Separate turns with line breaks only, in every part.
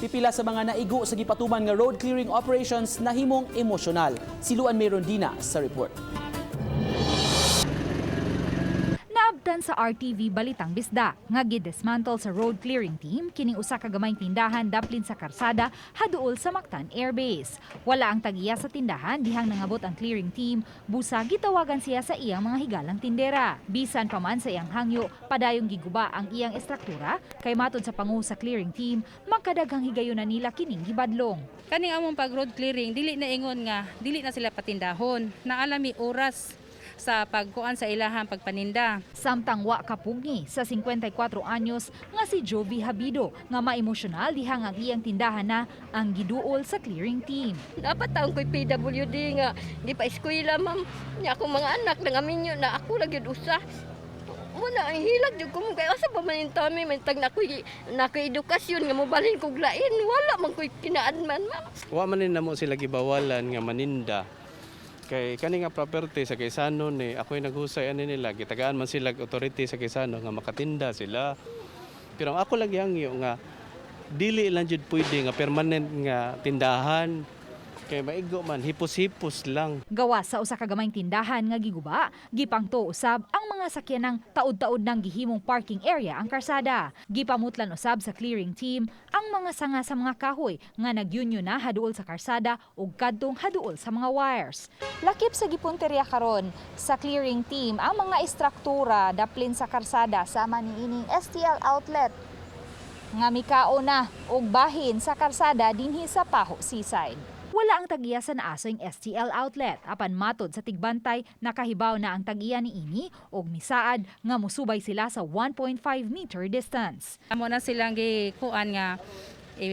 Pipila sa mga naigo sa gipatuman nga road clearing operations nahimong emosyonal. Siluan Mayron Dina sa report.
Naabtan sa RTV Balitang Bisda nga gidismantle sa road clearing team kining usa ka gamayng tindahan daplin sa karsada haduol sa Mactan Air Base. Wala ang tagiya sa tindahan dihang nangabot ang clearing team, busa gitawagan siya sa iyang mga higalang tindera. Bisan pa man sa iyang hangyo, padayong giguba ang iyang estruktura kay matud sa pangu sa clearing team, magkadaghang higayonan nila kining gibadlong.
Kaning among pag road clearing dili na ingon nga dili na sila patindahon, naalami oras sa pagkuan sa ilahang pagpaninda.
Samtang wa kapugi sa 54 anyos nga si Jovi Habido nga maemosyonal dihang ang iyang tindahan na ang giduol sa clearing team.
Dapat taon ko'y PWD nga, di pa eskwela ma'am. Niya akong mga anak, nangaminyo na ako lagi usa. Muna, ang hilag yung kung kaya asa pa man yung tami, may tag na ko'y edukasyon nga mabalin kong lain. Wala man ko'y kinaadman ma'am.
Wa man na mo sila gibawalan nga maninda. Kay kani nga property sa Quezano ni ako'y naghusay ani nila gitagaan man sila authority sa Quezano nga makatinda sila. Pero ang ako lagi hangyo nga dili lang jud pwede nga permanent nga tindahan. Kay maigo man hipos-hipos lang.
Gawa sa usa ka gamayng tindahan nga giguba, gipangto usab ang mga sakyanang taud-taud nang gihimong parking area ang karsada. Gipamutlan usab sa clearing team ang mga sanga sa mga kahoy nga nagyunyo na haduol sa karsada ug kadtong haduol sa mga wires. Lakip sa gipunteriya karon sa clearing team ang mga estruktura daplin sa karsada sama niining STL outlet nga mikao na og bahin sa karsada dinhi sa Paho Seaside. Wala ang tagiya sa naasong STL outlet. Apan matod sa tigbantay, nakahibaw na ang tagiya ni ini og misaad nga musubay sila sa 1.5 meter distance.
Amo na silang gikuan nga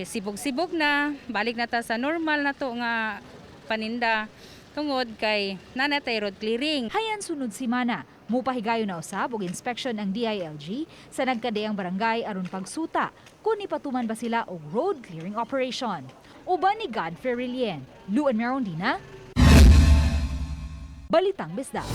sibog-sibog na, balik na ta sa normal na to nga paninda tungod kay nanatay road clearing.
Hayan sunod simana, mupahigayo na usab og inspection ang DILG sa nagkadayang barangay aron pagsuta kung ipatuman ba sila og road clearing operation. Uban ni Godfrey Rilien, Luan Mayron Dina, Balitang Bisda.